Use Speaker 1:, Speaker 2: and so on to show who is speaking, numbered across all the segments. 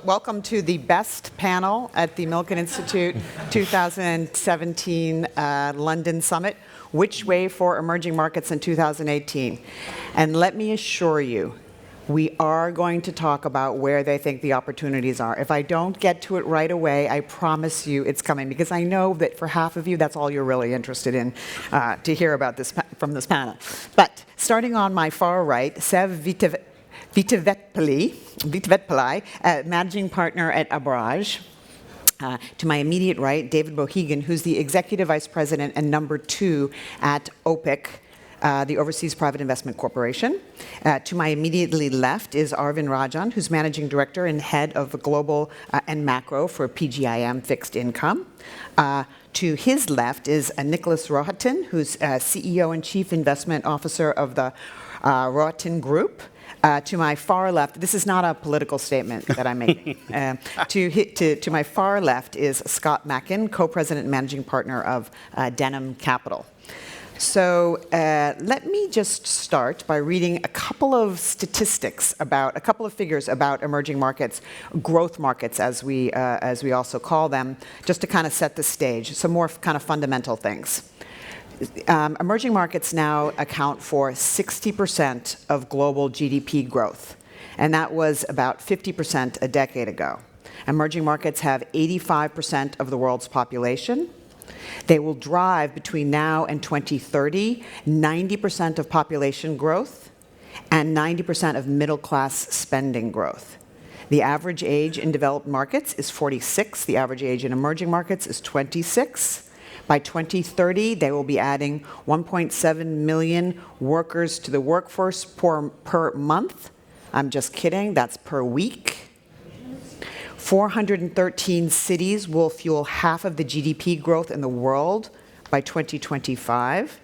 Speaker 1: Welcome to the best panel at the Milken Institute 2017 London Summit, Which Way for Emerging Markets in 2018. And let me assure you, we are going to talk about where they think the opportunities are. If I don't get to it right away, I promise you it's coming, because I know that for half of you, that's all you're really interested in to hear about this from this panel. But starting on my far right, Sev Vitevetpali, managing partner at Abraj. To my immediate right, David Bohigian, who's the executive vice president and number 2 at OPIC, the Overseas Private Investment Corporation. To my immediately left is Arvind Rajan, who's managing director and head of global and macro for PGIM fixed income. To his left is Nicholas Rohatyn, who's CEO and chief investment officer of the Rohatyn Group. To my far left, this is not a political statement that I'm making. To my far left is Scott Mackin, co-president and managing partner of Denham Capital. So let me just start by reading a couple of statistics about, a couple of figures about emerging markets, growth markets as we also call them, just to kind of set the stage, some more kind of fundamental things. Emerging markets now account for 60% of global GDP growth, and that was about 50% a decade ago. Emerging markets have 85% of the world's population. They will drive between now and 2030 90% of population growth and 90% of middle-class spending growth. The average age in developed markets is 46. The average age in emerging markets is 26. By 2030, they will be adding 1.7 million workers to the workforce per month. I'm just kidding, that's per week. 413 cities will fuel half of the GDP growth in the world by 2025.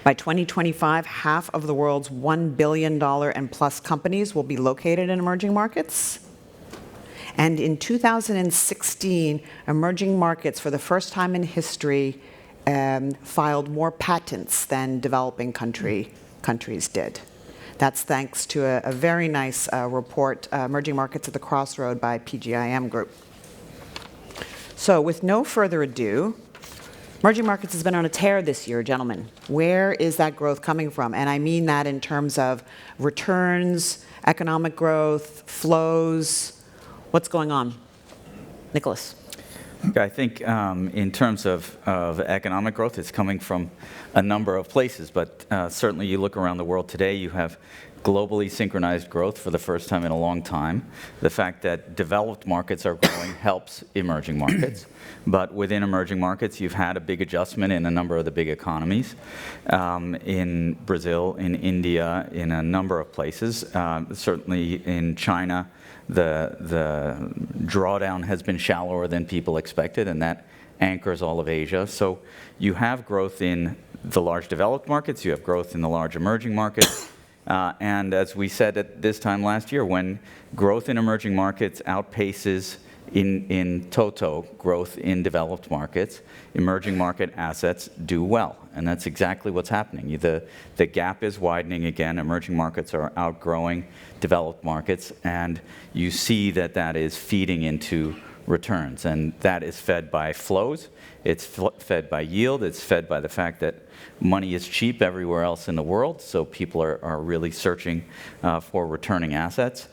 Speaker 1: By 2025, half of the world's $1 billion and plus companies will be located in emerging markets. And in 2016, emerging markets, for the first time in history, filed more patents than developing countries did. That's thanks to a very nice report, Emerging Markets at the Crossroad by PGIM Group. So with no further ado, emerging markets has been on a tear this year, gentlemen. Where is that growth coming from? And I mean that in terms of returns, economic growth, flows. What's going on? Nicholas.
Speaker 2: I think in terms of economic growth, it's coming from a number of places, but certainly you look around the world today, you have globally synchronized growth for the first time in a long time. The fact that developed markets are growing helps emerging markets, but within emerging markets, you've had a big adjustment in a number of the big economies, in Brazil, in India, in a number of places, certainly in China. The drawdown has been shallower than people expected, and that anchors all of Asia. So you have growth in the large developed markets, you have growth in the large emerging markets, and as we said at this time last year, when growth in emerging markets outpaces in toto growth in developed markets, emerging market assets do well, and that's exactly what's happening. The gap is widening again. Emerging markets are outgrowing developed markets, and you see that that is feeding into returns, and that is fed by flows, it's fed by yield, it's fed by the fact that money is cheap everywhere else in the world, so people are really searching for returning assets.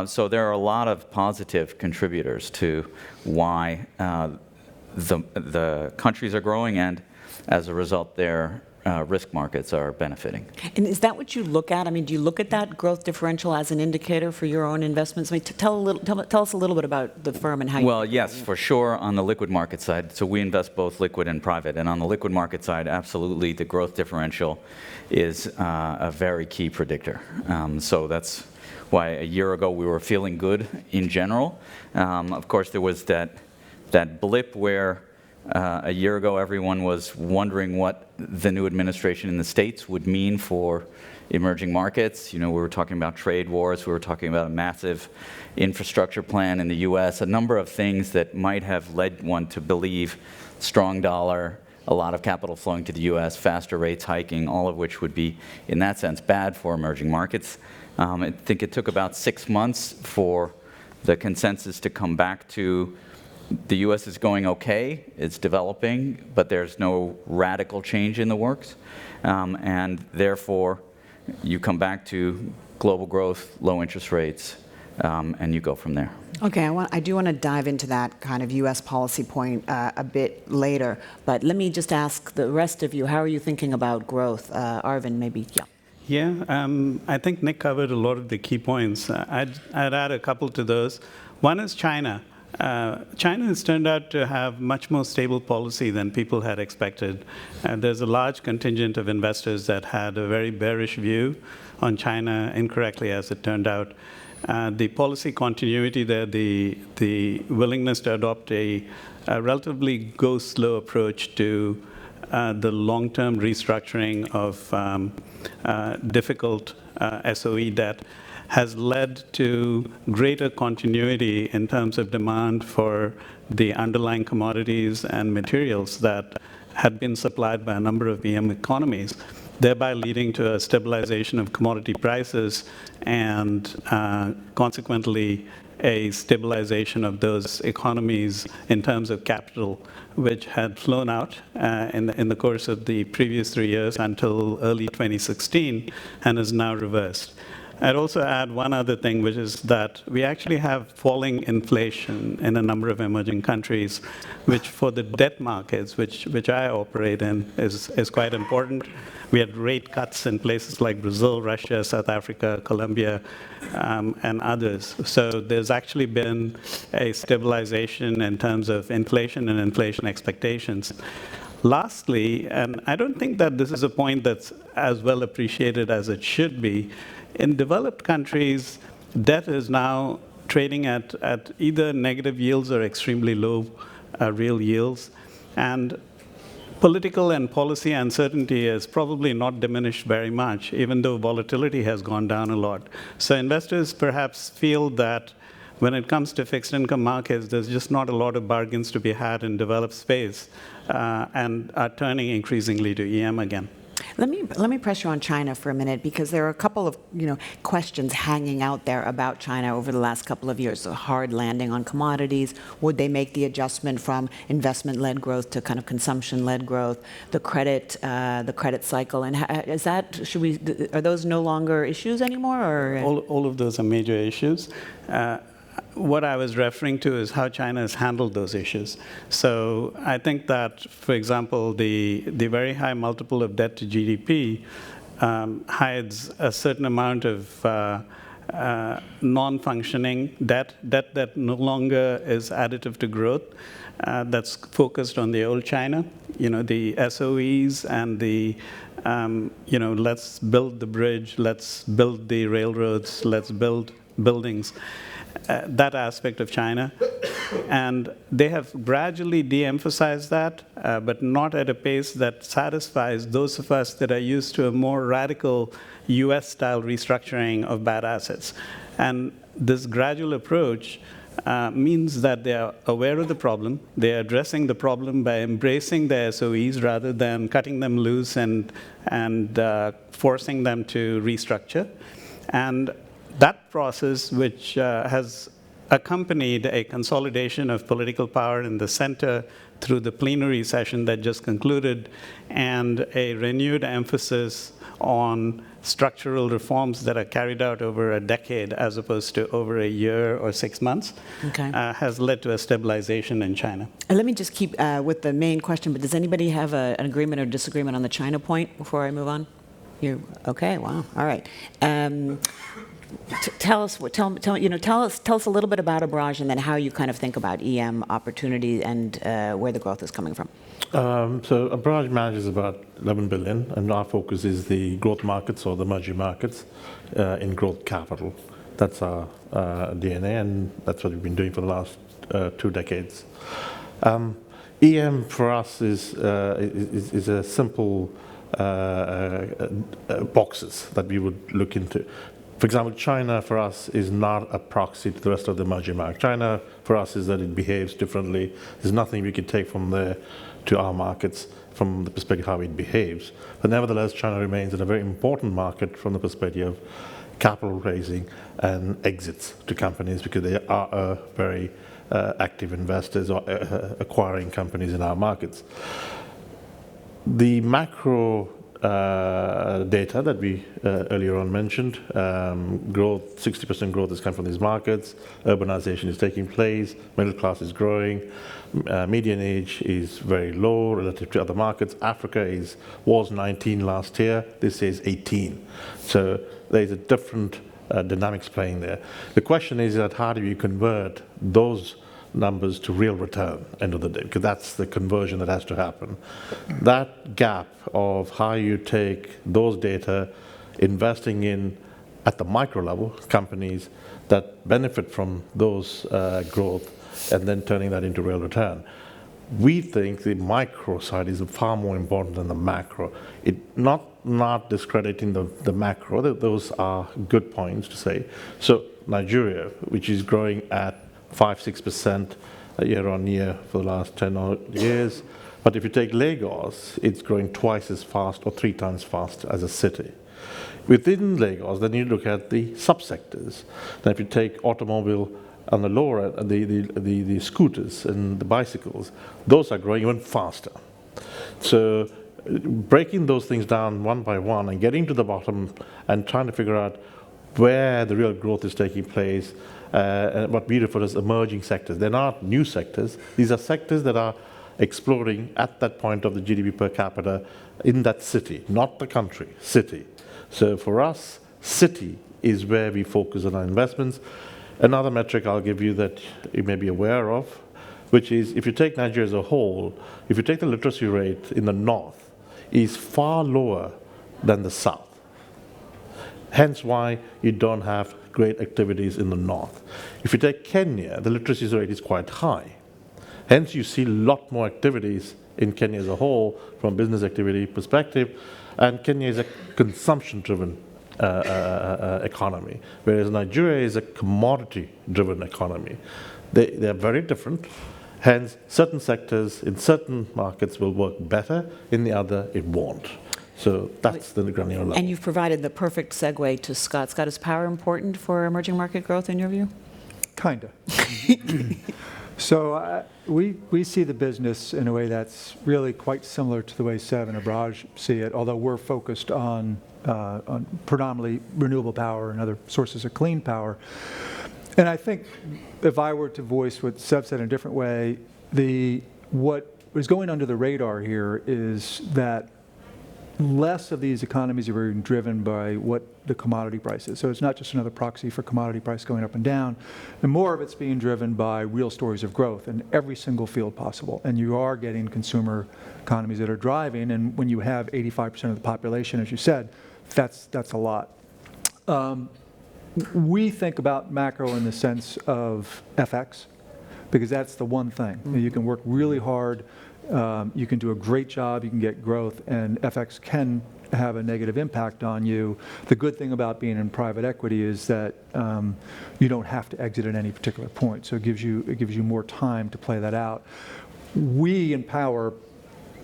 Speaker 2: So there are a lot of positive contributors to why the countries are growing, and as a result, their risk markets are benefiting.
Speaker 1: And is that what you look at? I mean, do you look at that growth differential as an indicator for your own investments? I mean, tell us a little bit about the firm and how you...
Speaker 2: Well, yes, for sure on the liquid market side. So we invest both liquid and private. And on the liquid market side, absolutely, the growth differential is a very key predictor. So that's why a year ago we were feeling good in general. Of course, there was that blip where a year ago, everyone was wondering what the new administration in the States would mean for emerging markets. You know, we were talking about trade wars, we were talking about a massive infrastructure plan in the US, a number of things that might have led one to believe strong dollar, a lot of capital flowing to the US, faster rates hiking, all of which would be, in that sense, bad for emerging markets. I think it took about 6 months for the consensus to come back to the U.S. is going okay, it's developing, but there's no radical change in the works, and therefore you come back to global growth, low interest rates, and you go from there.
Speaker 1: Okay, I do want to dive into that kind of U.S. policy point a bit later, but let me just ask the rest of you, how are you thinking about growth? Arvind, maybe, yeah.
Speaker 3: Yeah, I think Nick covered a lot of the key points. I'd add a couple to those. One is China. China has turned out to have much more stable policy than people had expected. There's a large contingent of investors that had a very bearish view on China, incorrectly as it turned out. The policy continuity there, the willingness to adopt a relatively go-slow approach to the long-term restructuring of difficult SOE debt has led to greater continuity in terms of demand for the underlying commodities and materials that had been supplied by a number of EM economies, thereby leading to a stabilization of commodity prices and consequently a stabilization of those economies in terms of capital, which had flown out in the course of the previous 3 years until early 2016 and is now reversed. I'd also add one other thing, which is that we actually have falling inflation in a number of emerging countries, which for the debt markets, which I operate in, is quite important. We had rate cuts in places like Brazil, Russia, South Africa, Colombia, and others. So there's actually been a stabilization in terms of inflation and inflation expectations. Lastly, and I don't think that this is a point that's as well appreciated as it should be, in developed countries, debt is now trading at either negative yields or extremely low real yields. And political and policy uncertainty is probably not diminished very much, even though volatility has gone down a lot. So investors perhaps feel that when it comes to fixed income markets, there's just not a lot of bargains to be had in developed space and are turning increasingly to EM again.
Speaker 1: Let me press you on China for a minute, because there are a couple of questions hanging out there about China over the last couple of years. A hard landing on commodities. Would they make the adjustment from investment-led growth to kind of consumption-led growth? The credit cycle, and are those no longer issues anymore? Or?
Speaker 3: All of those are major issues. What I was referring to is how China has handled those issues. So I think that, for example, the very high multiple of debt to GDP hides a certain amount of non-functioning debt that no longer is additive to growth, that's focused on the old China, the SOEs and the, let's build the bridge, let's build the railroads, let's build buildings. That aspect of China. And they have gradually de-emphasized that, but not at a pace that satisfies those of us that are used to a more radical US-style restructuring of bad assets. And this gradual approach means that they are aware of the problem, they are addressing the problem by embracing the SOEs rather than cutting them loose and forcing them to restructure. And that process, which has accompanied a consolidation of political power in the center through the plenary session that just concluded, and a renewed emphasis on structural reforms that are carried out over a decade as opposed to over a year or 6 months, has led to a stabilization in China.
Speaker 1: And let me just keep with the main question, but does anybody have an agreement or disagreement on the China point before I move on? Okay, wow, all right. Tell us a little bit about Abraj, and then how you kind of think about EM opportunity and where the growth is coming from.
Speaker 4: So Abraj manages about 11 billion, and our focus is the growth markets or the emerging markets in growth capital. That's our DNA, and that's what we've been doing for the last 2 decades. EM for us is a simple boxes that we would look into. For example, China for us is not a proxy to the rest of the emerging market. China for us is that it behaves differently. There's nothing we could take from there to our markets from the perspective of how it behaves. But nevertheless, China remains a very important market from the perspective of capital raising and exits to companies because they are very active investors or acquiring companies in our markets. The macro data that we earlier on mentioned, growth, 60% growth has come from these markets, urbanization is taking place, middle class is growing, median age is very low relative to other markets. Africa was 19 last year, this is 18. So there's a different dynamics playing there. The question is that how do you convert those numbers to real return, end of the day, because that's the conversion that has to happen. That gap of how you take those data, investing in, at the micro level, companies that benefit from those growth, and then turning that into real return. We think the micro side is far more important than the macro. Not discrediting the macro, those are good points to say. So Nigeria, which is growing at 5-6% year on year for the last 10 odd years. But if you take Lagos, it's growing twice as fast or 3 times faster as a city. Within Lagos, then you look at the subsectors. Now, if you take automobile on the lower end, the scooters and the bicycles, those are growing even faster. So breaking those things down one by one and getting to the bottom and trying to figure out where the real growth is taking place, and what we refer as emerging sectors. They're not new sectors. These are sectors that are exploding at that point of the GDP per capita in that city, not the country, city. So for us, city is where we focus on our investments. Another metric I'll give you that you may be aware of, which is if you take Nigeria as a whole, if you take the literacy rate in the north, is far lower than the south. Hence why you don't have great activities in the north. If you take Kenya, the literacy rate is quite high. Hence you see a lot more activities in Kenya as a whole from a business activity perspective, and Kenya is a consumption-driven economy, whereas Nigeria is a commodity-driven economy. They are very different. Hence, certain sectors in certain markets will work better, in the other it won't. So that's the granular level.
Speaker 1: And you've provided the perfect segue to Scott. Scott, is power important for emerging market growth in your view?
Speaker 5: Kinda. So we see the business in a way that's really quite similar to the way Sev and Abraj see it, although we're focused on predominantly renewable power and other sources of clean power. And I think if I were to voice what Sev said in a different way, what is going under the radar here is that less of these economies are being driven by what the commodity price is. So it's not just another proxy for commodity price going up and down, and more of it's being driven by real stories of growth in every single field possible. And you are getting consumer economies that are driving, and when you have 85% of the population, as you said, that's a lot. We think about macro in the sense of FX, because that's the one thing. You can work really hard, you can do a great job, you can get growth, and FX can have a negative impact on you. The good thing about being in private equity is that you don't have to exit at any particular point, so it gives you more time to play that out. We in power,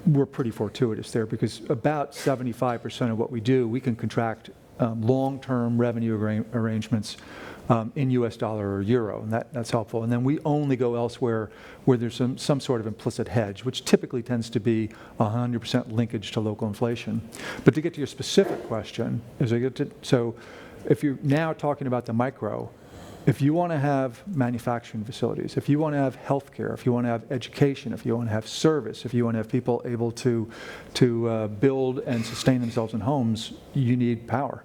Speaker 5: we're pretty fortuitous there, because about 75% of what we do, we can contract long-term revenue arrangements in US dollar or euro, and that's helpful. And then we only go elsewhere where there's some sort of implicit hedge, which typically tends to be 100% linkage to local inflation. But to get to your specific question, so if you're now talking about the micro, if you want to have manufacturing facilities, if you want to have healthcare, if you want to have education, if you want to have service, if you want to have people able to build and sustain themselves in homes, you need power.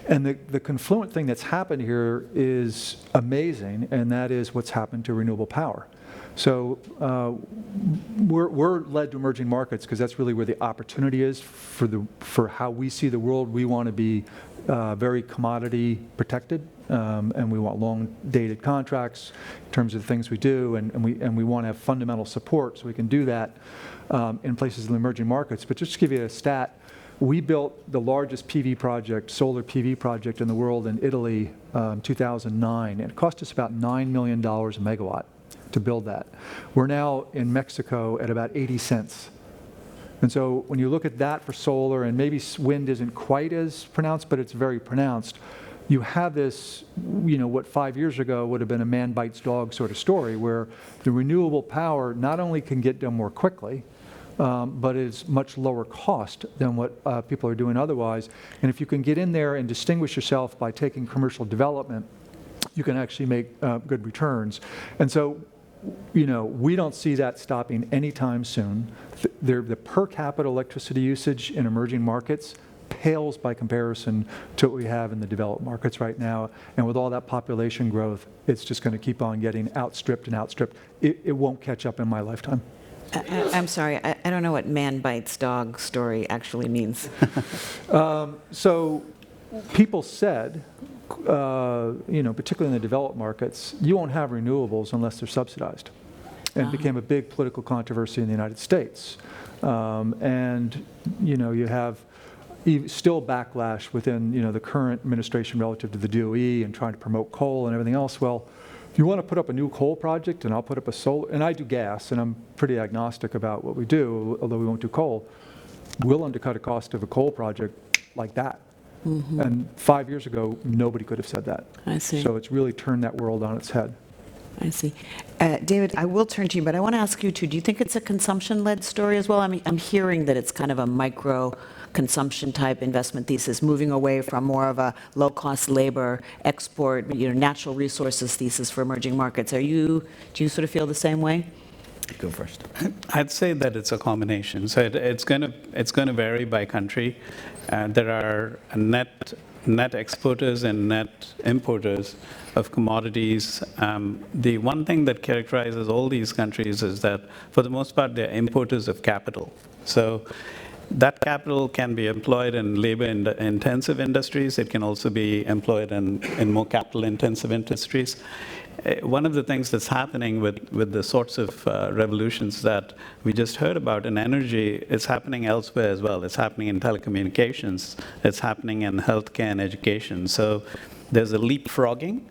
Speaker 5: And the confluent thing that's happened here is amazing, and that is what's happened to renewable power. So we're led to emerging markets because that's really where the opportunity is for how we see the world. We want to be very commodity protected, and we want long-dated contracts in terms of the things we do, and we want to have fundamental support so we can do that in places in the emerging markets. But just to give you a stat, we built the largest solar PV project in the world in Italy in 2009, and it cost us about $9 million a megawatt to build that. We're now in Mexico at about 80 cents. And so when you look at that for solar, and maybe wind isn't quite as pronounced, but it's very pronounced, you have this, what 5 years ago would have been a man bites dog sort of story, where the renewable power not only can get done more quickly, but is much lower cost than what people are doing otherwise. And if you can get in there and distinguish yourself by taking commercial development, you can actually make good returns. And so, we don't see that stopping anytime soon. The per capita electricity usage in emerging markets pales by comparison to what we have in the developed markets right now. And with all that population growth, it's just going to keep on getting outstripped and outstripped. It won't catch up in my lifetime.
Speaker 1: I'm sorry, I don't know what man bites dog story actually means.
Speaker 5: So people said, particularly in the developed markets, you won't have renewables unless they're subsidized. And it became a big political controversy in the United States. And you have still backlash within the current administration relative to the DOE and trying to promote coal and everything else. Well, if you want to put up a new coal project, and I'll put up a solar, and I do gas, and I'm pretty agnostic about what we do, although we won't do coal, we'll undercut a cost of a coal project like that. Mm-hmm. And 5 years ago, nobody could have said that.
Speaker 1: I see.
Speaker 5: So it's really turned that world on its head.
Speaker 1: I see. David, I will turn to you, but I want to ask you too, do you think it's a consumption-led story as well? I mean, I'm hearing that it's kind of a micro consumption type investment thesis, moving away from more of a low-cost labor, export, natural resources thesis for emerging markets. Do you sort of feel the same way?
Speaker 2: Go first.
Speaker 3: I'd say that it's a combination. So it's going to vary by country. There are net exporters and net importers of commodities. The one thing that characterizes all these countries is that, for the most part, they're importers of capital. So that capital can be employed in labor-intensive industries. It can also be employed in more capital-intensive industries. One of the things that's happening with the sorts of revolutions that we just heard about in energy is happening elsewhere as well. It's happening in telecommunications. It's happening in healthcare and education. So there's a leapfrogging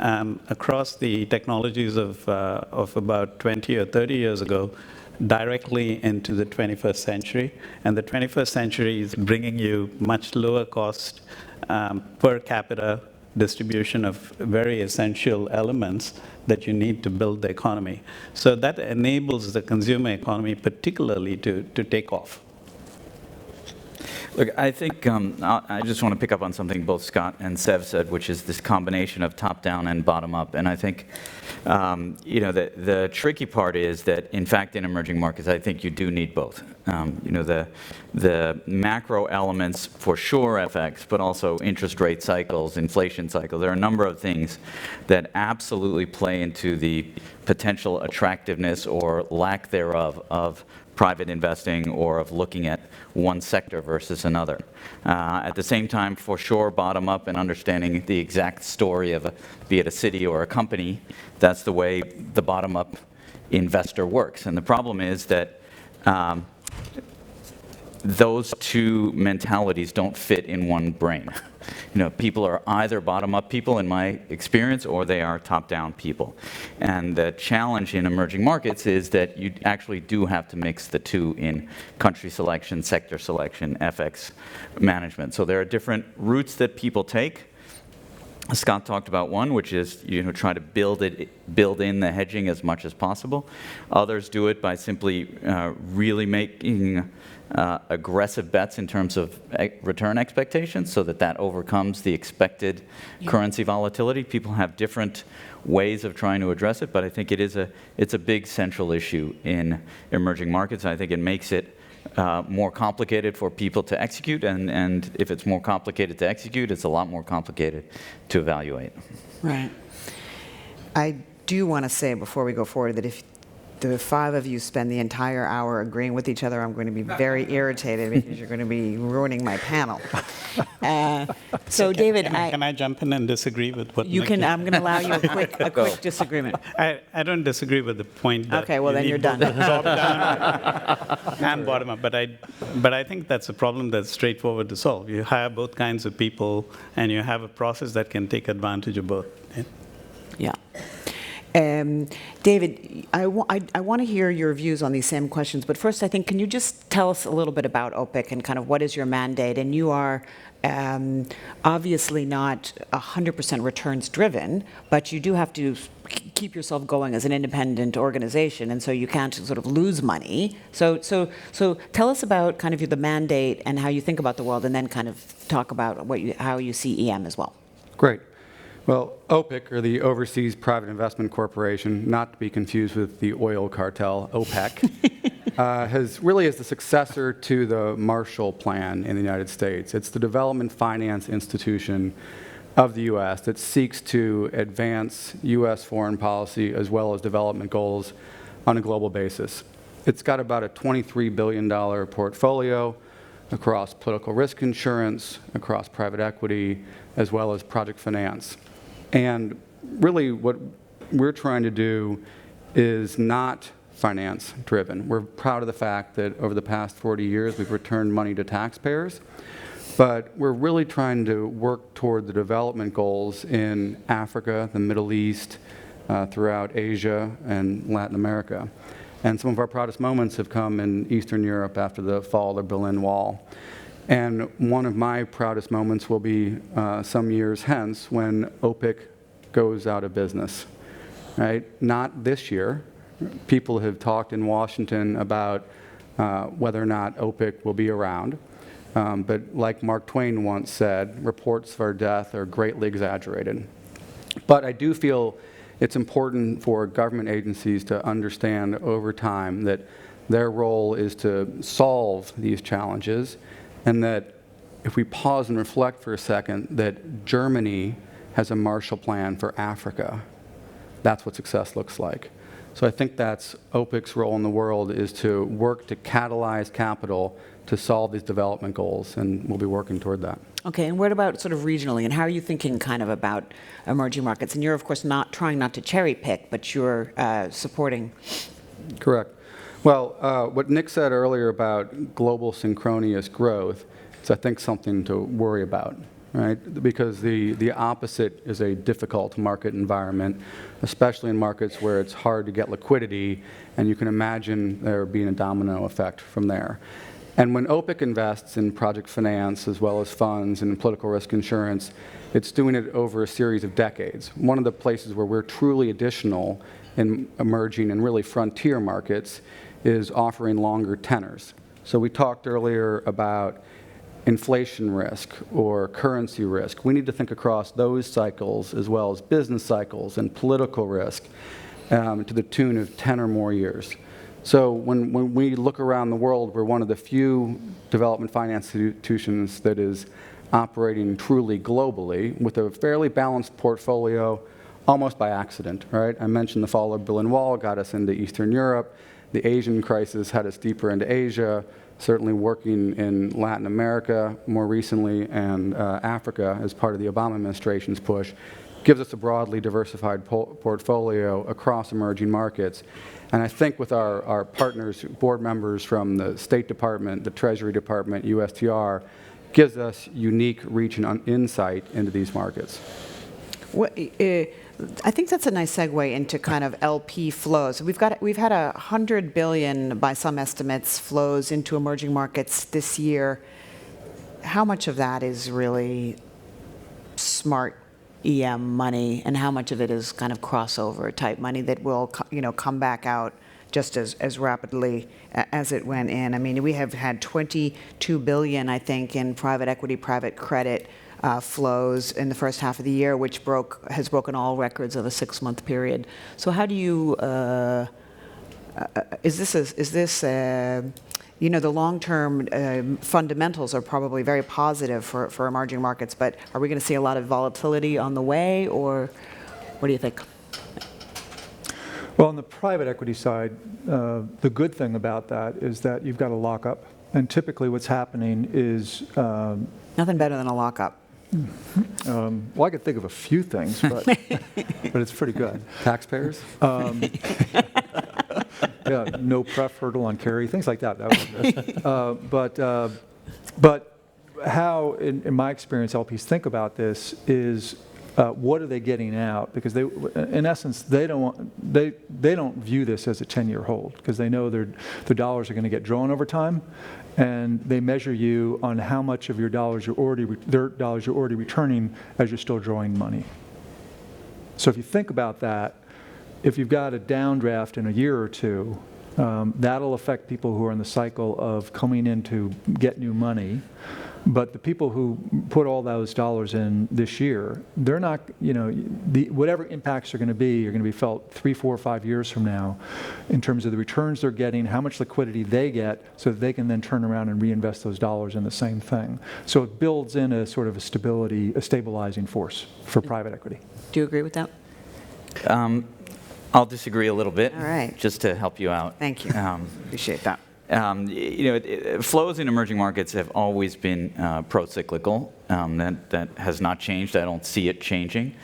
Speaker 3: across the technologies of about 20 or 30 years ago directly into the 21st century. And the 21st century is bringing you much lower cost per capita distribution of very essential elements that you need to build the economy. So that enables the consumer economy particularly to take off.
Speaker 2: Look, I think I just want to pick up on something both Scott and Sev said, which is this combination of top-down and bottom-up. And I think, the tricky part is that, in fact, in emerging markets, I think you do need both. The macro elements, for sure, FX, but also interest rate cycles, inflation cycles. There are a number of things that absolutely play into the potential attractiveness or lack thereof of private investing or of looking at one sector versus another. At the same time, for sure, bottom up and understanding the exact story of, be it a city or a company, that's the way the bottom up investor works. And the problem is that those two mentalities don't fit in one brain. People are either bottom-up people, in my experience, or they are top-down people. And the challenge in emerging markets is that you actually do have to mix the two in country selection, sector selection, FX management. So there are different routes that people take. Scott talked about one, which is try to build in the hedging as much as possible. Others do it by simply really making aggressive bets in terms of return expectations, so that overcomes the expected currency volatility. People have different ways of trying to address it, but I think it's a big central issue in emerging markets. I think it makes it more complicated for people to execute, and if it's more complicated to execute, it's a lot more complicated to evaluate.
Speaker 1: Right. I do want to say before we go forward that if the five of you spend the entire hour agreeing with each other, I'm going to be very irritated because you're going to be ruining my panel. So David,
Speaker 3: can I jump in and disagree with what
Speaker 1: you can? I'm going to allow you a quick disagreement.
Speaker 3: I don't disagree with the point that
Speaker 1: okay, well then you're done.
Speaker 3: Top down and bottom up, but I think that's a problem that's straightforward to solve. You hire both kinds of people, and you have a process that can take advantage of both.
Speaker 1: Yeah. David, I want to hear your views on these same questions, but first I think, can you just tell us a little bit about OPIC and kind of what is your mandate? And you are obviously not 100% returns driven, but you do have to keep yourself going as an independent organization, and so you can't sort of lose money. So tell us about kind of the mandate and how you think about the world, and then kind of talk about how you see EM as well.
Speaker 6: Great. Well, OPIC, or the Overseas Private Investment Corporation, not to be confused with the oil cartel, OPEC, really is the successor to the Marshall Plan in the United States. It's the development finance institution of the U.S. that seeks to advance U.S. foreign policy as well as development goals on a global basis. It's got about a $23 billion portfolio across political risk insurance, across private equity, as well as project finance. And really what we're trying to do is not finance driven. We're proud of the fact that over the past 40 years we've returned money to taxpayers, but we're really trying to work toward the development goals in Africa, the Middle East, throughout Asia and Latin America. And some of our proudest moments have come in Eastern Europe after the fall of the Berlin Wall. And one of my proudest moments will be some years hence when OPIC goes out of business, right? Not this year. People have talked in Washington about whether or not OPIC will be around. But like Mark Twain once said, reports of our death are greatly exaggerated. But I do feel it's important for government agencies to understand over time that their role is to solve these challenges, and that if we pause and reflect for a second, that Germany has a Marshall Plan for Africa. That's what success looks like. So I think that's OPIC's role in the world, is to work to catalyze capital to solve these development goals, and we'll be working toward that.
Speaker 1: Okay, and what about sort of regionally, and how are you thinking kind of about emerging markets? And you're, of course, not trying not to cherry pick, but you're supporting.
Speaker 6: Correct. Well, what Nick said earlier about global synchronous growth is, I think, something to worry about, right? Because the opposite is a difficult market environment, especially in markets where it's hard to get liquidity, and you can imagine there being a domino effect from there. And when OPIC invests in project finance as well as funds and political risk insurance, it's doing it over a series of decades. One of the places where we're truly additional in emerging and really frontier markets is offering longer tenors. So we talked earlier about inflation risk or currency risk. We need to think across those cycles as well as business cycles and political risk to the tune of 10 or more years. So when we look around the world, we're one of the few development finance institutions that is operating truly globally with a fairly balanced portfolio, almost by accident, right? I mentioned the fall of the Berlin Wall got us into Eastern Europe. The Asian crisis had us deeper into Asia, certainly working in Latin America more recently, and Africa as part of the Obama administration's push, gives us a broadly diversified portfolio across emerging markets. And I think with our partners, board members from the State Department, the Treasury Department, USTR, gives us unique reach and insight into these markets.
Speaker 1: I think that's a nice segue into kind of LP flows. We've had 100 billion, by some estimates, flows into emerging markets this year. How much of that is really smart EM money, and how much of it is kind of crossover type money that will, come back out just as rapidly as it went in? I mean, we have had 22 billion, I think, in private equity, private credit flows in the first half of the year, which has broken all records of a 6-month period. So how do you, the long-term fundamentals are probably very positive for emerging markets, but are we going to see a lot of volatility on the way, or what do you think?
Speaker 5: Well, on the private equity side, the good thing about that is that you've got a lockup. And typically what's happening is...
Speaker 1: Nothing better than a lockup.
Speaker 5: Well, I could think of a few things, but it's pretty good.
Speaker 6: Taxpayers?
Speaker 5: Yeah, no pref hurdle on carry, things like that. But how, in my experience, LPs think about this is what are they getting out? Because they, in essence, they don't view this as a 10-year hold because they know their dollars are going to get drawn over time, and they measure you on how much of their dollars you're already returning as you're still drawing money. So if you think about that, if you've got a downdraft in a year or two, that'll affect people who are in the cycle of coming in to get new money. But the people who put all those dollars in this year, they're not, whatever impacts are going to be felt 3, 4, 5 years from now in terms of the returns they're getting, how much liquidity they get, so that they can then turn around and reinvest those dollars in the same thing. So it builds in a sort of a stabilizing force for private equity.
Speaker 1: Do you agree with that?
Speaker 2: I'll disagree a little bit.
Speaker 1: All right.
Speaker 2: Just to help you out.
Speaker 1: Thank you. Appreciate that.
Speaker 2: Flows in emerging markets have always been pro-cyclical. That has not changed. I don't see it changing.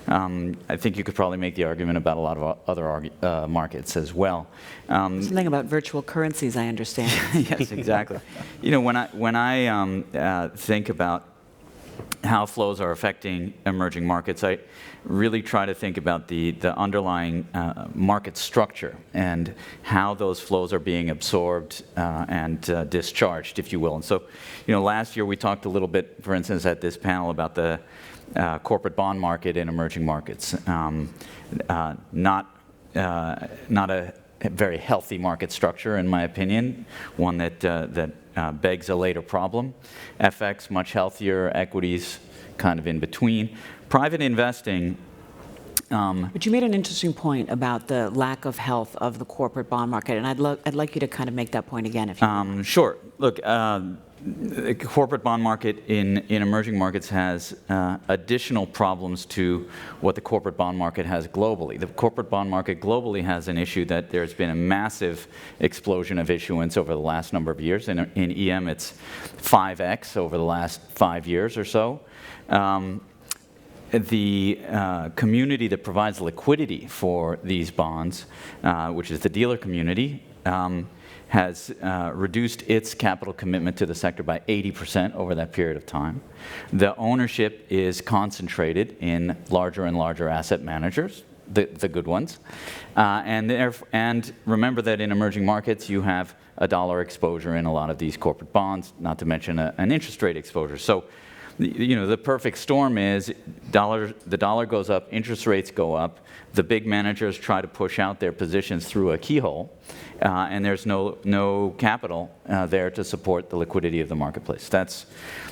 Speaker 2: I think you could probably make the argument about a lot of other markets as well.
Speaker 1: Something about virtual currencies, I understand.
Speaker 2: Yes, exactly. When I think about how flows are affecting emerging markets, I really try to think about the underlying market structure and how those flows are being absorbed and discharged, if you will. And so, last year we talked a little bit, for instance, at this panel about the corporate bond market in emerging markets. Not a very healthy market structure, in my opinion, one that begs a later problem. FX, much healthier, equities, kind of in between. Private investing.
Speaker 1: But you made an interesting point about the lack of health of the corporate bond market, and I'd like you to kind of make that point again, if you would.
Speaker 2: Sure. Look, the corporate bond market in emerging markets has additional problems to what the corporate bond market has globally. The corporate bond market globally has an issue that there's been a massive explosion of issuance over the last number of years. In EM, it's 5x over the last 5 years or so. The community that provides liquidity for these bonds, which is the dealer community, has reduced its capital commitment to the sector by 80% over that period of time. The ownership is concentrated in larger and larger asset managers, the good ones. And remember that in emerging markets, you have a dollar exposure in a lot of these corporate bonds, not to mention an interest rate exposure. So, the perfect storm is the dollar goes up, interest rates go up, the big managers try to push out their positions through a keyhole, and there's no capital there to support the liquidity of the marketplace. That's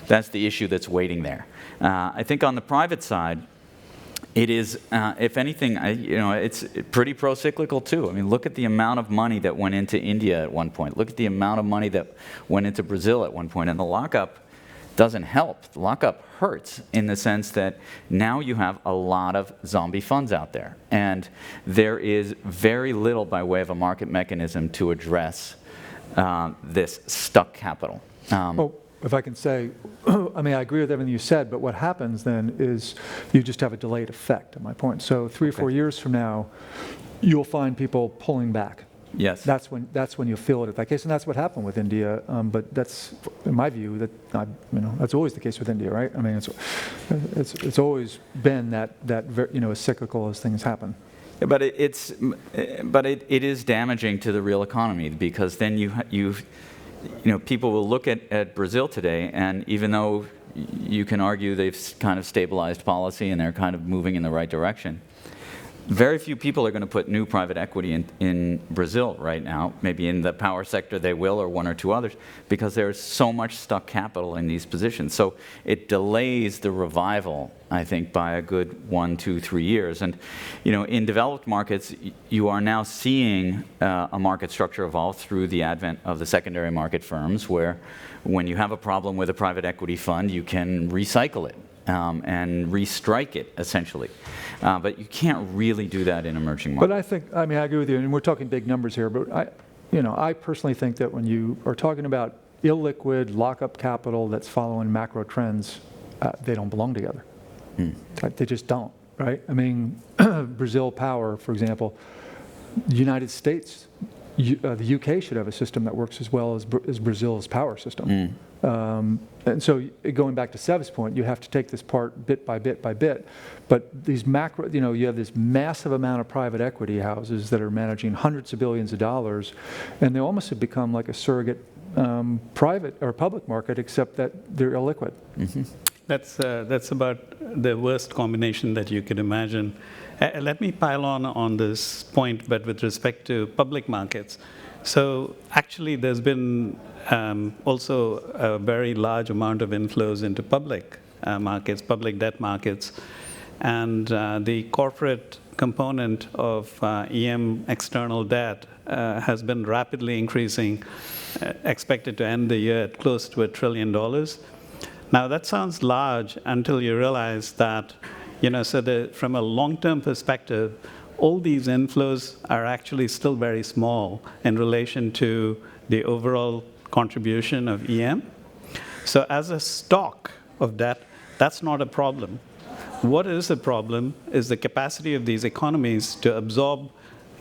Speaker 2: the issue that's waiting there. I think on the private side, it is, if anything, it's pretty pro-cyclical too. I mean, look at the amount of money that went into India at one point. Look at the amount of money that went into Brazil at one point, and the lockup doesn't help. The lockup hurts in the sense that now you have a lot of zombie funds out there, and there is very little by way of a market mechanism to address this stuck capital.
Speaker 5: Well, if I can say, I mean, I agree with everything you said, but what happens then is you just have a delayed effect, at my point. So 3 or 4 years from now, you'll find people pulling back.
Speaker 2: Yes.
Speaker 5: That's when you'll feel it at that case, and that's what happened with India. But that's, in my view, that's always the case with India, right? I mean, it's always been that as cyclical as things happen.
Speaker 2: Yeah, but it is damaging to the real economy, because then people will look at Brazil today, and even though you can argue they've kind of stabilized policy and they're kind of moving in the right direction, very few people are going to put new private equity in Brazil right now. Maybe in the power sector they will, or 1 or 2 others, because there's so much stuck capital in these positions. So it delays the revival, I think, by a good 1, 2, 3 years. And in developed markets, you are now seeing a market structure evolve through the advent of the secondary market firms, where when you have a problem with a private equity fund, you can recycle it and restrike it, essentially. But you can't really do that in emerging markets.
Speaker 5: But I agree with you, and we're talking big numbers here, but I personally think that when you are talking about illiquid lockup capital that's following macro trends, they don't belong together. They just don't, right? I mean, Brazil Power, for example, the United States The UK should have a system that works as well as Brazil's power system. And so going back to Sev's point, you have to take this part bit by bit by bit. But these macro, you have this massive amount of private equity houses that are managing hundreds of billions of dollars, and they almost have become like a surrogate private or public market, except that they're illiquid.
Speaker 3: That's about the worst combination that you could imagine. Let me pile on this point, but with respect to public markets. So actually, there's been also a very large amount of inflows into public markets, public debt markets, and the corporate component of EM external debt has been rapidly increasing, expected to end the year at close to $1 trillion. Now, that sounds large until you realize that, from a long-term perspective, all these inflows are actually still very small in relation to the overall contribution of EM. So as a stock of debt, that's not a problem. What is a problem is the capacity of these economies to absorb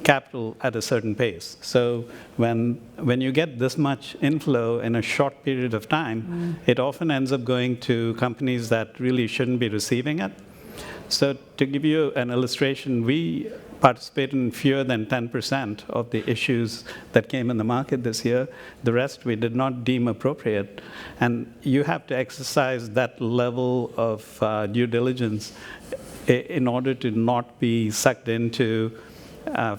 Speaker 3: capital at a certain pace. So when you get this much inflow in a short period of time, it often ends up going to companies that really shouldn't be receiving it. So to give you an illustration, we participate in fewer than 10% of the issues that came in the market this year. The rest we did not deem appropriate. And you have to exercise that level of due diligence in order to not be sucked into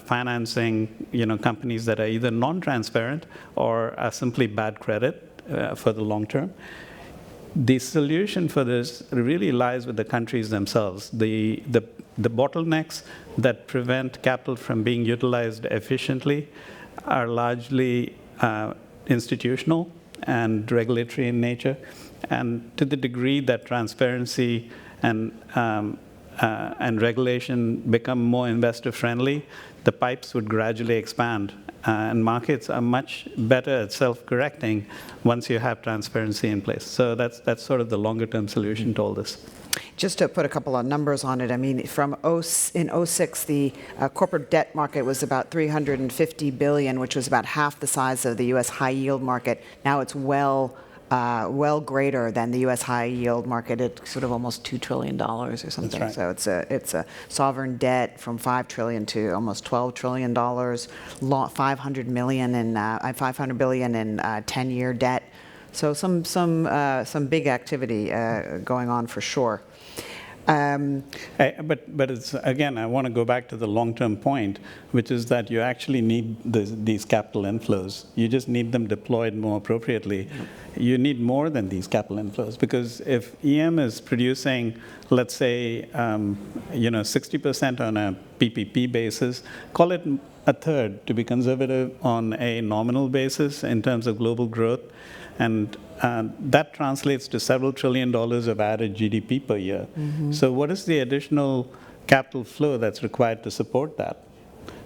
Speaker 3: financing companies that are either non-transparent or are simply bad credit for the long term. The solution for this really lies with the countries themselves. The bottlenecks that prevent capital from being utilized efficiently are largely institutional and regulatory in nature. And to the degree that transparency and regulation become more investor-friendly, the pipes would gradually expand. And markets are much better at self-correcting once you have transparency in place. So that's sort of the longer-term solution to all this.
Speaker 1: Just to put a couple of numbers on it, I mean, in 06, the corporate debt market was about $350 billion, which was about half the size of the U.S. high-yield market. Now it's well greater than the U.S. high-yield market at sort of almost $2 trillion or something.
Speaker 3: That's right.
Speaker 1: So it's a sovereign debt from $5 trillion to almost $12 trillion, $500 billion in 10-year debt. So some big activity going on for sure.
Speaker 3: But it's, again, I want to go back to the long-term point, which is that you actually need these capital inflows. You just need them deployed more appropriately. You need more than these capital inflows, because if EM is producing, let's say, 60% on a PPP basis, call it a third to be conservative on a nominal basis in terms of global growth, and that translates to several $1 trillion of added GDP per year. So what is the additional capital flow that's required to support that?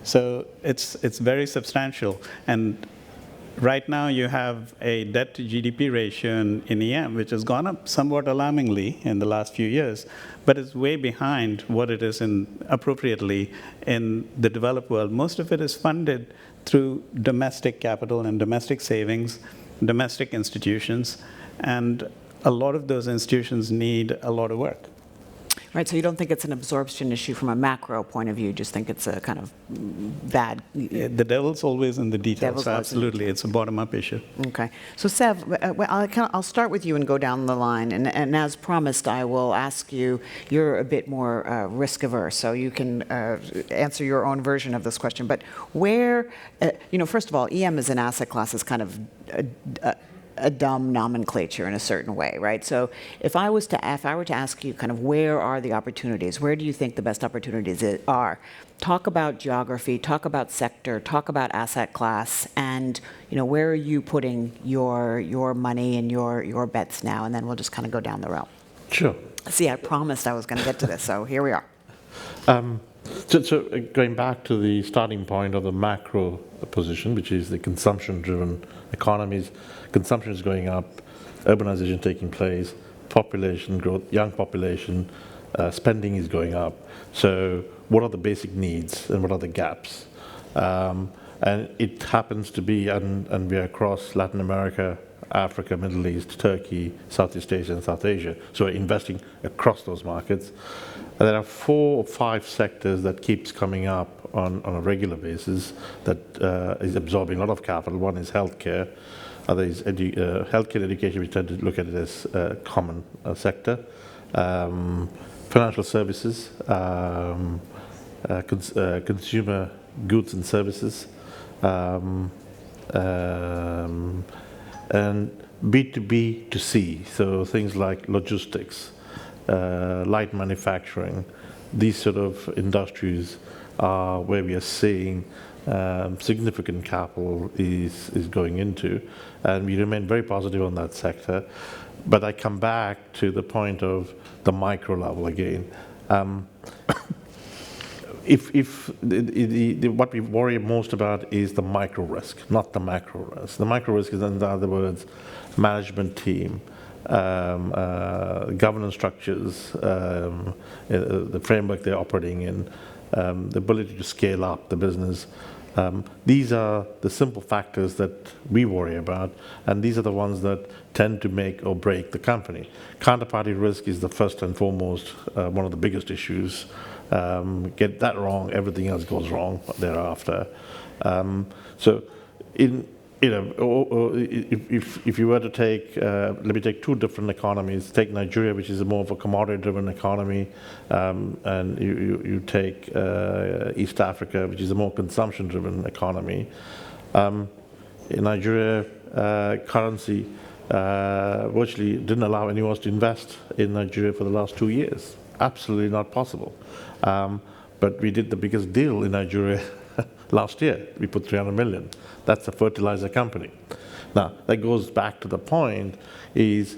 Speaker 3: So it's very substantial. And right now you have a debt to GDP ratio in EM, which has gone up somewhat alarmingly in the last few years, but it's way behind what it is appropriately in the developed world. Most of it is funded through domestic capital and domestic savings, domestic institutions, and a lot of those institutions need a lot of work.
Speaker 1: Right, so you don't think it's an absorption issue from a macro point of view, you just think it's a kind of bad...
Speaker 3: The devil's always in the details, so absolutely, it's a bottom-up issue.
Speaker 1: Okay, so Sev, I'll start with you and go down the line, and as promised, I will ask you, you're a bit more risk-averse, so you can answer your own version of this question, but where, first of all, EM as an asset class is kind of a dumb nomenclature in a certain way, right? So if I were to ask you kind of where are the opportunities, where do you think the best opportunities are? Talk about geography, talk about sector, talk about asset class, and where are you putting your money and your bets now? And then we'll just kind of go down the row.
Speaker 4: Sure.
Speaker 1: See, I promised I was going to get to this, so here we are.
Speaker 4: So going back to the starting point of the macro position, which is the consumption-driven economies, consumption is going up, urbanization taking place, population growth, young population, spending is going up. So what are the basic needs and what are the gaps? And it happens to be, and we're across Latin America, Africa, Middle East, Turkey, Southeast Asia, and South Asia. So we're investing across those markets. And there are 4 or 5 sectors that keeps coming up on a regular basis that is absorbing a lot of capital. One is healthcare. Other is healthcare and education. We tend to look at it as a common sector. Financial services, consumer goods and services, and B2B to C, so things like logistics, light manufacturing, these sort of industries are where we are seeing significant capital is going into, and we remain very positive on that sector. But I come back to the point of the micro level again. What we worry most about is the micro risk, not the macro risk. The micro risk is, in other words, management team, governance structures, the framework they're operating in, the ability to scale up the business. These are the simple factors that we worry about, and these are the ones that tend to make or break the company. Counterparty risk is the first and foremost one of the biggest issues. Get that wrong, everything else goes wrong thereafter. So, if you were to take, let me take 2 different economies. Take Nigeria, which is more of a commodity-driven economy, and you take East Africa, which is a more consumption-driven economy. In Nigeria, currency virtually didn't allow anyone to invest in Nigeria for the last 2 years. Absolutely not possible. But we did the biggest deal in Nigeria last year. We put 300 million. That's a fertilizer company. Now, that goes back to the point is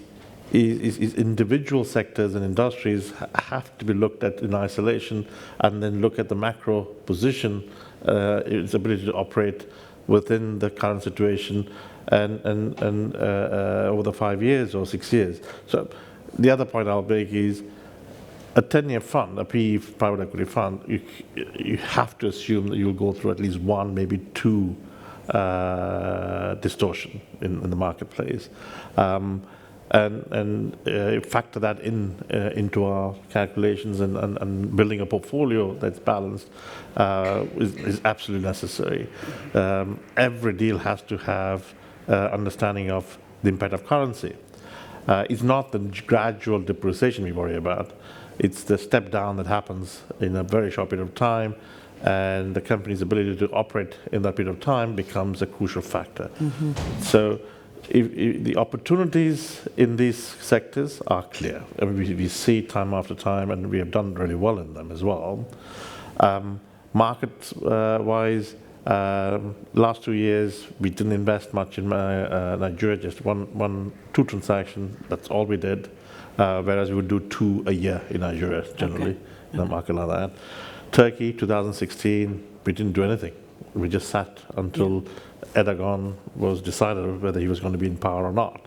Speaker 4: individual sectors and industries have to be looked at in isolation and then look at the macro position, its ability to operate within the current situation and over the 5 years or 6 years. So the other point I'll make is a 10-year fund, a PE, private equity fund, you have to assume that you'll go through at least 1, maybe 2 distortion in the marketplace. And factor that into our calculations and building a portfolio that's balanced is absolutely necessary. Every deal has to have understanding of the impact of currency. It's not the gradual depreciation we worry about. It's the step down that happens in a very short period of time, and the company's ability to operate in that period of time becomes a crucial factor. Mm-hmm. So if the opportunities in these sectors are clear. I mean, we see time after time, and we have done really well in them as well. Market-wise, last 2 years, we didn't invest much in Nigeria, just 2 transactions. That's all we did. Whereas we would do 2 a year in Nigeria, generally, in a market like that. Turkey, 2016, we didn't do anything. We just sat until Erdogan was decided whether he was going to be in power or not.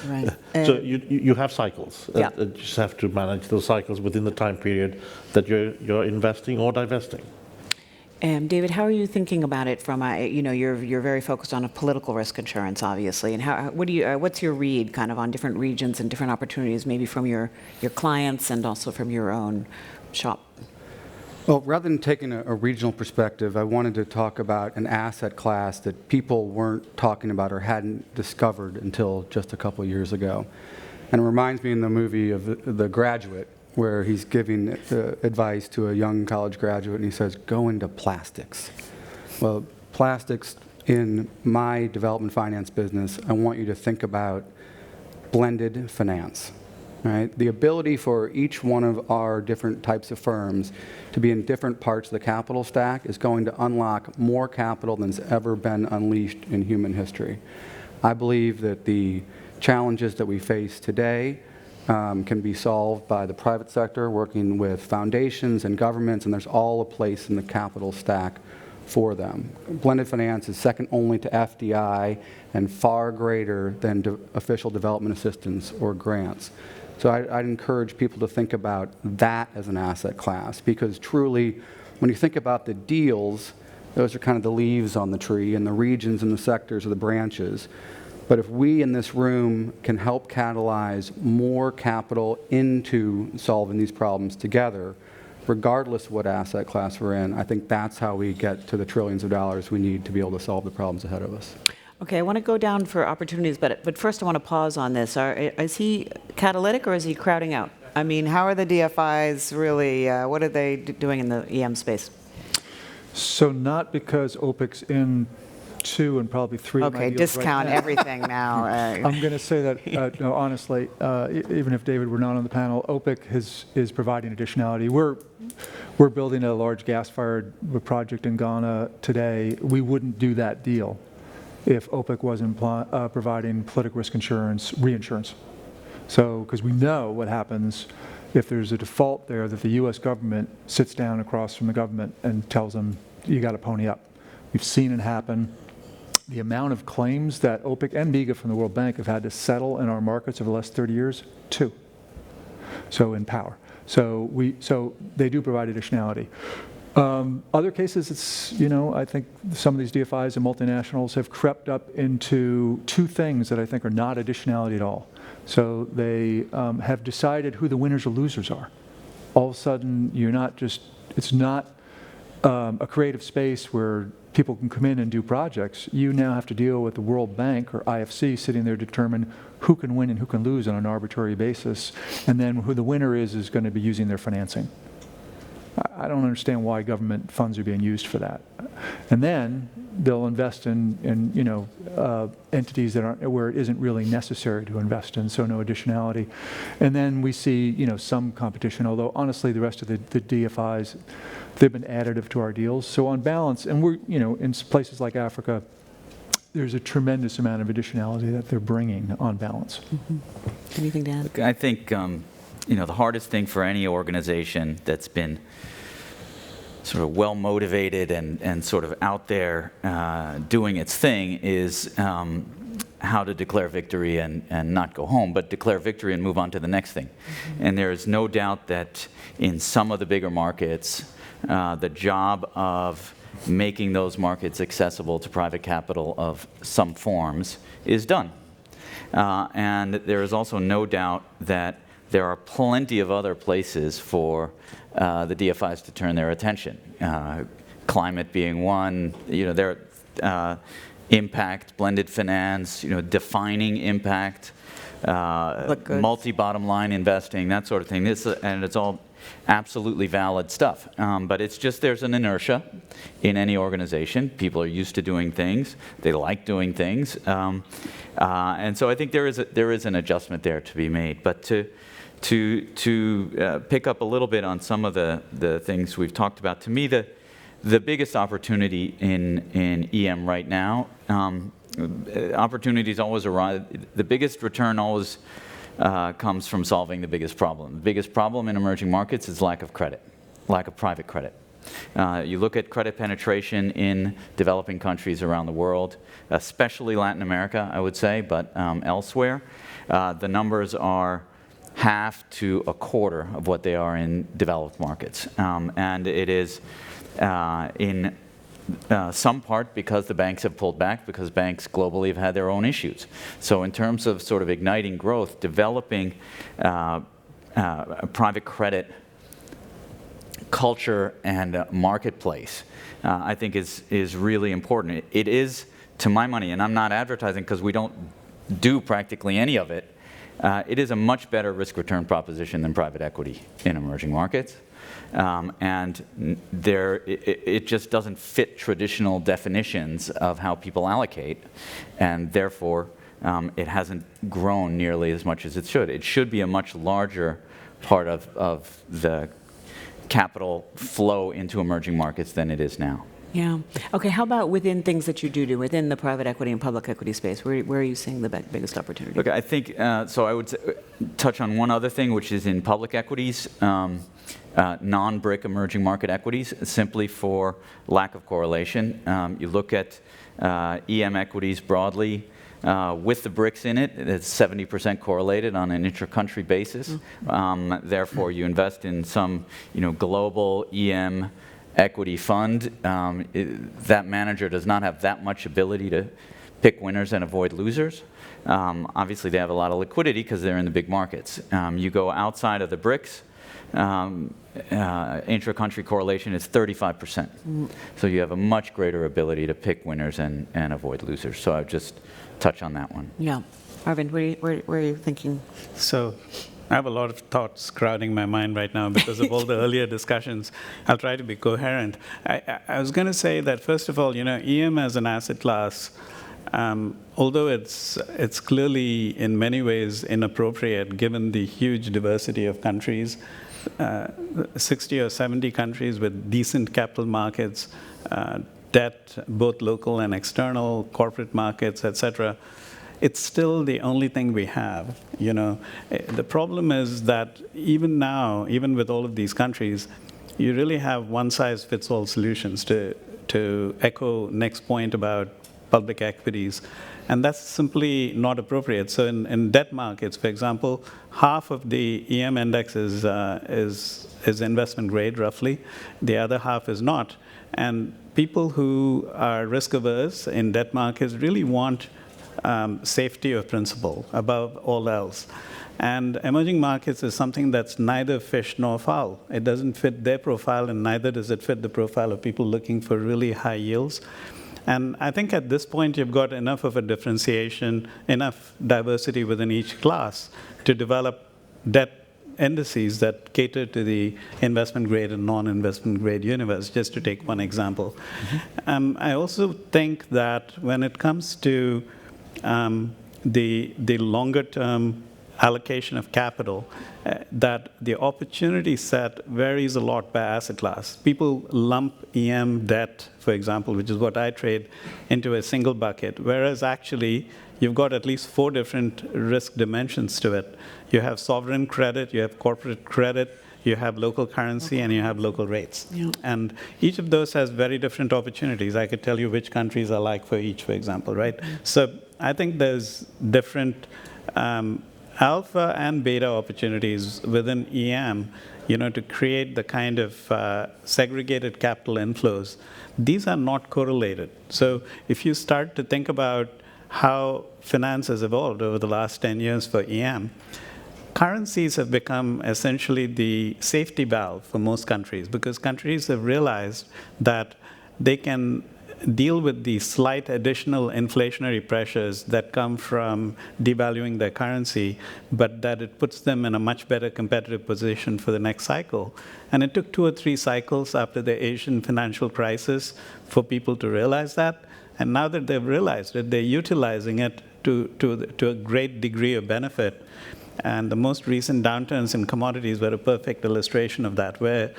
Speaker 1: Right.
Speaker 4: So you have cycles. You just have to manage those cycles within the time period that you're investing or divesting.
Speaker 1: David, how are you thinking about it from you're very focused on a political risk insurance, obviously, and what's your read kind of on different regions and different opportunities, maybe from your clients and also from your own shop?
Speaker 6: Well, rather than taking a regional perspective, I wanted to talk about an asset class that people weren't talking about or hadn't discovered until just a couple of years ago. And it reminds me in the movie of The Graduate, where he's giving advice to a young college graduate, and he says, go into plastics. Well, plastics, in my development finance business, I want you to think about blended finance. Right? The ability for each one of our different types of firms to be in different parts of the capital stack is going to unlock more capital than's ever been unleashed in human history. I believe that the challenges that we face today can be solved by the private sector working with foundations and governments, and there's all a place in the capital stack for them. Blended finance is second only to FDI and far greater than official development assistance or grants. So I'd encourage people to think about that as an asset class, because truly, when you think about the deals Those are kind of the leaves on the tree, and the regions and the sectors are the branches. But if we in this room can help catalyze more capital into solving these problems together, regardless of what asset class we're in, I think that's how we get to the trillions of dollars we need to be able to solve the problems ahead of us.
Speaker 1: Okay, I want to go down for opportunities, but first I want to pause on this. Is he catalytic or is he crowding out? I mean, how are the DFIs really, what are they doing in the EM space?
Speaker 5: So not because OPIC's in 2 and probably 3 of my
Speaker 1: Okay,
Speaker 5: deals right
Speaker 1: discount
Speaker 5: now.
Speaker 1: everything now.
Speaker 5: I'm going to say that, no, honestly, even if David were not on the panel, OPIC is providing additionality. We're building a large gas-fired project in Ghana today. We wouldn't do that deal if OPIC wasn't providing political risk insurance, reinsurance. So, because we know what happens if there's a default there, that the U.S. government sits down across from the government and tells them, you got to pony up. We've seen it happen. The amount of claims that OPIC and BIGA from the World Bank have had to settle in our markets over the last 30 years, 2. So in power. So they do provide additionality. Other cases, it's, I think some of these DFIs and multinationals have crept up into 2 things that I think are not additionality at all. So they have decided who the winners or losers are. All of a sudden, it's not a creative space where people can come in and do projects. You now have to deal with the World Bank or IFC sitting there to determine who can win and who can lose on an arbitrary basis. And then who the winner is going to be using their financing. I don't understand why government funds are being used for that. And then they'll invest in entities that aren't, where it isn't really necessary to invest in, so no additionality. And then we see, some competition, although honestly the rest of the DFIs, they've been additive to our deals. So on balance, and we're, in places like Africa, there's a tremendous amount of additionality that they're bringing on balance.
Speaker 1: Mm-hmm. Anything to add?
Speaker 2: I think, the hardest thing for any organization that's been sort of well-motivated and sort of out there doing its thing is how to declare victory and not go home, but declare victory and move on to the next thing. Mm-hmm. And there is no doubt that in some of the bigger markets, the job of making those markets accessible to private capital of some forms is done. And there is also no doubt that there are plenty of other places for the DFIs to turn their attention. Climate being one, their impact, blended finance, defining impact, multi-bottom line investing, that sort of thing. And it's all absolutely valid stuff. But it's just there's an inertia in any organization. People are used to doing things. They like doing things. And so I think there is an adjustment there to be made. But to pick up a little bit on some of the things we've talked about, to me the biggest opportunity in EM right now, opportunities always arise. The biggest return always comes from solving the biggest problem. The biggest problem in emerging markets is lack of credit, lack of private credit. You look at credit penetration in developing countries around the world, especially Latin America, I would say, but elsewhere, the numbers are half to a quarter of what they are in developed markets. And it is in some part because the banks have pulled back, because banks globally have had their own issues. So in terms of sort of igniting growth, developing a private credit culture and marketplace, I think is really important. It is, to my money, and I'm not advertising because we don't do practically any of it, it is a much better risk-return proposition than private equity in emerging markets. And it just doesn't fit traditional definitions of how people allocate, and therefore it hasn't grown nearly as much as it should. It should be a much larger part of the capital flow into emerging markets than it is now.
Speaker 1: Yeah. Okay, how about within things that you do within the private equity and public equity space? Where are you seeing the biggest opportunity?
Speaker 2: Look, I think, so I would touch on one other thing, which is in public equities, non-BRIC emerging market equities, simply for lack of correlation. You look at EM equities broadly, with the BRICS in it, it's 70% correlated on an intra-country basis. Mm-hmm. Therefore, you invest in some global EM equity fund, that manager does not have that much ability to pick winners and avoid losers. Obviously, they have a lot of liquidity because they're in the big markets. You go outside of the BRICS, intra-country correlation is 35%. So you have a much greater ability to pick winners and avoid losers. So I would just touch on that one.
Speaker 1: Yeah. Arvind, where are you thinking?
Speaker 3: So I have a lot of thoughts crowding my mind right now because of all the earlier discussions. I'll try to be coherent. I was going to say that, first of all, EM as an asset class, although it's clearly in many ways inappropriate given the huge diversity of countries, 60 or 70 countries with decent capital markets, debt, both local and external, corporate markets, etc., it's still the only thing we have. The problem is that even now, even with all of these countries, you really have one-size-fits-all solutions to echo Nick's point about public equities, and that's simply not appropriate. So in debt markets, for example, half of the EM index is investment grade, roughly. The other half is not. And people who are risk averse in debt markets really want safety of principal above all else. And emerging markets is something that's neither fish nor fowl. It doesn't fit their profile, and neither does it fit the profile of people looking for really high yields. And I think at this point, you've got enough of a differentiation, enough diversity within each class to develop debt indices that cater to the investment grade and non-investment grade universe, just to take one example. I also think that when it comes to the longer term allocation of capital, that the opportunity set varies a lot by asset class. People lump EM debt, for example, which is what I trade, into a single bucket, whereas actually you've got at least 4 different risk dimensions to it. You have sovereign credit, you have corporate credit, you have local currency, and you have local rates.
Speaker 1: Yeah.
Speaker 3: And each of those has very different opportunities. I could tell you which countries are like for each, for example, right? So I think there's different alpha and beta opportunities within EM, to create the kind of segregated capital inflows. These are not correlated. So if you start to think about how finance has evolved over the last 10 years for EM, currencies have become essentially the safety valve for most countries, because countries have realized that they can deal with the slight additional inflationary pressures that come from devaluing their currency, but that it puts them in a much better competitive position for the next cycle. And it took 2 or 3 cycles after the Asian financial crisis for people to realize that. And now that they've realized it, they're utilizing it to a great degree of benefit. And the most recent downturns in commodities were a perfect illustration of that, where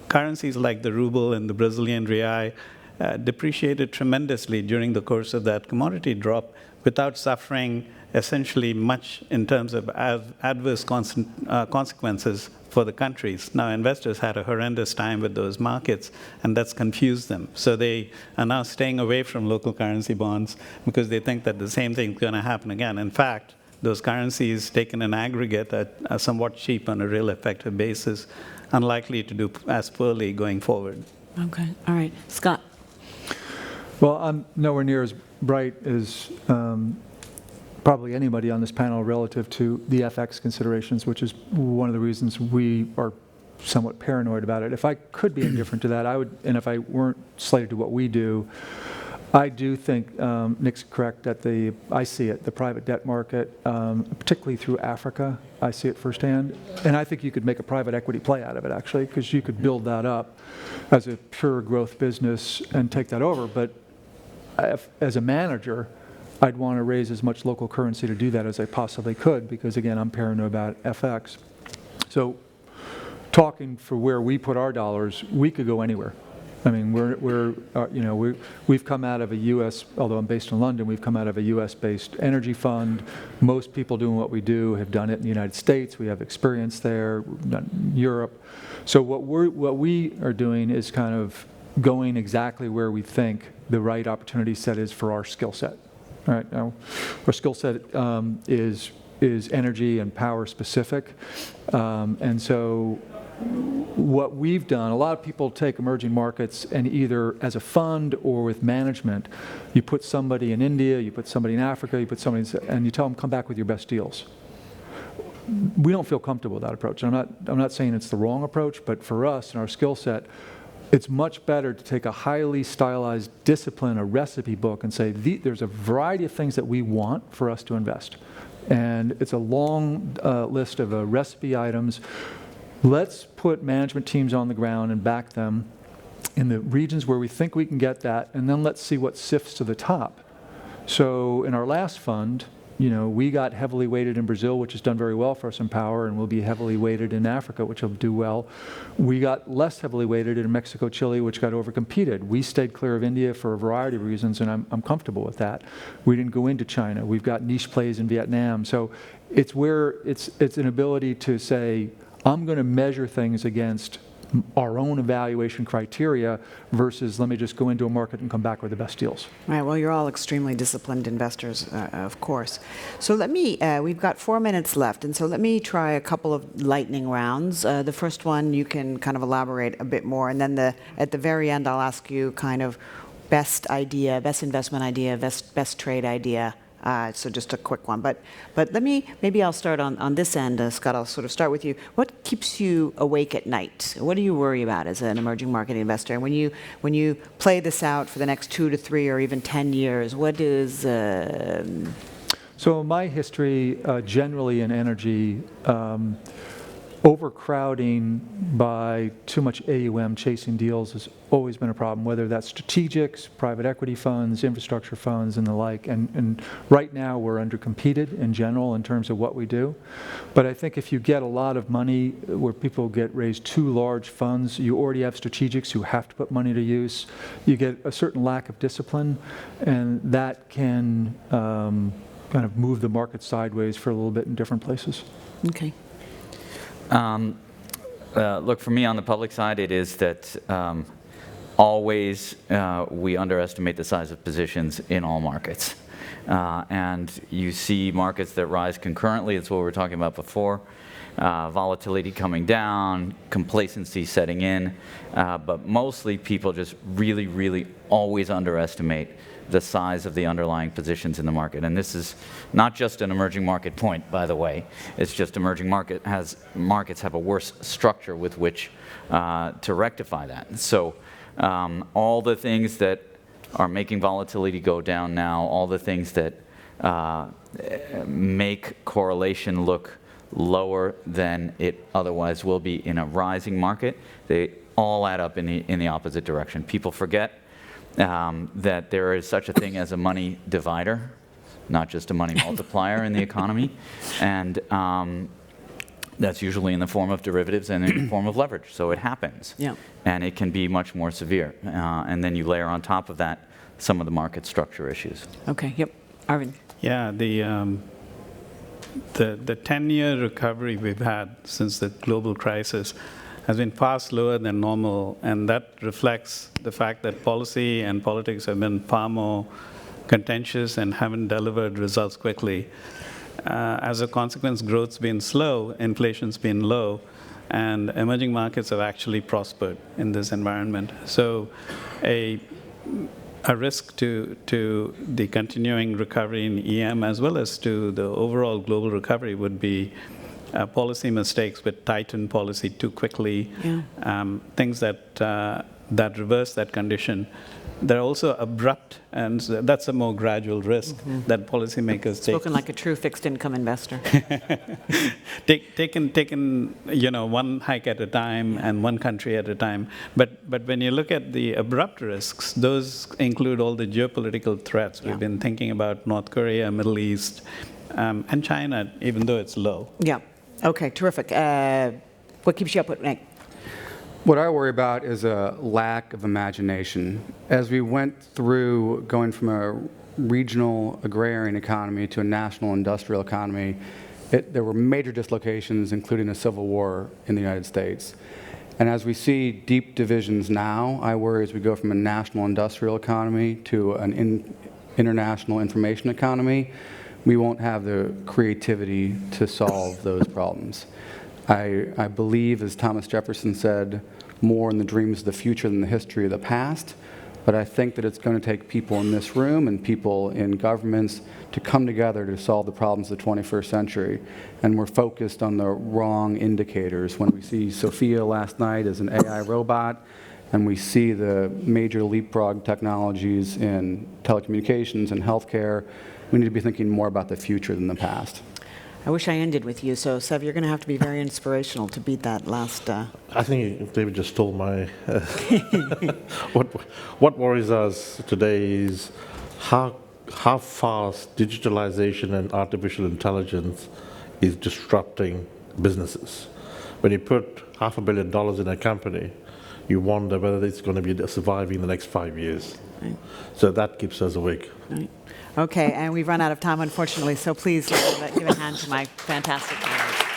Speaker 3: currencies like the ruble and the Brazilian real depreciated tremendously during the course of that commodity drop without suffering essentially much in terms of adverse consequences for the countries. Now, investors had a horrendous time with those markets, and that's confused them. So they are now staying away from local currency bonds because they think that the same thing is going to happen again. In fact, those currencies taken in aggregate are somewhat cheap on a real effective basis, unlikely to do as poorly going forward.
Speaker 1: Okay, all right. Scott.
Speaker 5: Well, I'm nowhere near as bright as probably anybody on this panel relative to the FX considerations, which is one of the reasons we are somewhat paranoid about it. If I could be indifferent to that, I would, and if I weren't slated to what we do, I do think Nick's correct that I see it, the private debt market, particularly through Africa, I see it firsthand. And I think you could make a private equity play out of it, actually, because you could build that up as a pure growth business and take that over. But as a manager, I'd want to raise as much local currency to do that as I possibly could, because again, I'm paranoid about FX. So talking for where we put our dollars, we could go anywhere. I mean, we've come out of a U.S., although I'm based in London, we've come out of a U.S.-based energy fund. Most people doing what we do have done it in the United States. We have experience there, we've done it in Europe. So what we are doing is kind of going exactly where we think the right opportunity set is for our skill set. All right, now, our skill set is energy and power specific, and so what we've done, a lot of people take emerging markets and either as a fund or with management, you put somebody in India, you put somebody in Africa, you put somebody and you tell them, come back with your best deals. We don't feel comfortable with that approach. I'm not saying it's the wrong approach, but for us and our skill set, it's much better to take a highly stylized discipline, a recipe book, and say, there's a variety of things that we want for us to invest. And it's a long list of recipe items. Let's put management teams on the ground and back them in the regions where we think we can get that, and then let's see what sifts to the top. So in our last fund, we got heavily weighted in Brazil, which has done very well for us in power, and we'll be heavily weighted in Africa, which will do well. We got less heavily weighted in Mexico, Chile, which got overcompeted. We stayed clear of India for a variety of reasons, and I'm comfortable with that. We didn't go into China. We've got niche plays in Vietnam. So it's where it's an ability to say, I'm going to measure things against our own evaluation criteria versus let me just go into a market and come back with the best deals.
Speaker 1: Right, well, you're all extremely disciplined investors, of course. So let me, we've got 4 minutes left, and so let me try a couple of lightning rounds. The first one, you can kind of elaborate a bit more, and then at the very end, I'll ask you kind of best idea, best investment idea, best trade idea. So just a quick one, but maybe I'll start on this end, Scott. I'll sort of start with you. What keeps you awake at night? What do you worry about as an emerging market investor? And when you play this out for the next 2 to 3 or even 10 years, what is?
Speaker 5: So my history, generally in energy, overcrowding by too much AUM chasing deals has always been a problem, whether that's strategics, private equity funds, infrastructure funds, and the like. And right now we're undercompeted in general in terms of what we do. But I think if you get a lot of money where people raised too large funds, you already have strategics who have to put money to use. You get a certain lack of discipline, and that can kind of move the market sideways for a little bit in different places.
Speaker 1: Okay.
Speaker 2: Look, for me on the public side, it is that always we underestimate the size of positions in all markets. And you see markets that rise concurrently. It's what we were talking about before. Volatility coming down, complacency setting in. But mostly people just really, really always underestimate the size of the underlying positions in the market. And this is not just an emerging market point, by the way. It's just emerging markets have a worse structure with which to rectify that. So all the things that are making volatility go down now, all the things that make correlation look lower than it otherwise will be in a rising market, they all add up in the opposite direction. People forget that there is such a thing as a money divider, not just a money multiplier in the economy. And that's usually in the form of derivatives and in the form of leverage. So it happens. Yeah. And it can be much more severe. And then you layer on top of that some of the market structure issues.
Speaker 1: Okay, yep. Arvind.
Speaker 3: Yeah, the 10-year recovery we've had since the global crisis has been far slower than normal, and that reflects the fact that policy and politics have been far more contentious and haven't delivered results quickly. As a consequence, growth's been slow, inflation's been low, and emerging markets have actually prospered in this environment. So a risk to the continuing recovery in EM as well as to the overall global recovery would be policy mistakes with tightened policy too quickly, things that reverse that condition. They're also abrupt, and that's a more gradual risk that policymakers take.
Speaker 1: Spoken like a true fixed income investor.
Speaker 3: taken one hike at a time and one country at a time. But when you look at the abrupt risks, those include all the geopolitical threats. We've been thinking about North Korea, Middle East, and China, even though it's low.
Speaker 1: Yeah. Okay, terrific. What keeps you up at night?
Speaker 6: What I worry about is a lack of imagination. As we went through going from a regional agrarian economy to a national industrial economy, there were major dislocations, including a civil war in the United States. And as we see deep divisions now, I worry as we go from a national industrial economy to an international information economy, we won't have the creativity to solve those problems. I believe, as Thomas Jefferson said, more in the dreams of the future than the history of the past. But I think that it's going to take people in this room and people in governments to come together to solve the problems of the 21st century. And we're focused on the wrong indicators. When we see Sophia last night as an AI robot, and we see the major leapfrog technologies in telecommunications and healthcare, we need to be thinking more about the future than the past.
Speaker 1: I wish I ended with you. So, Sev, you're going to have to be very inspirational to beat that last.
Speaker 4: I think David just stole my. What worries us today is how fast digitalization and artificial intelligence is disrupting businesses. When you put $500 million in a company, you wonder whether it's going to be surviving the next 5 years.
Speaker 1: Right.
Speaker 4: So that keeps us awake.
Speaker 1: Right. Okay, and we've run out of time, unfortunately, so please give a hand to my fantastic panelists.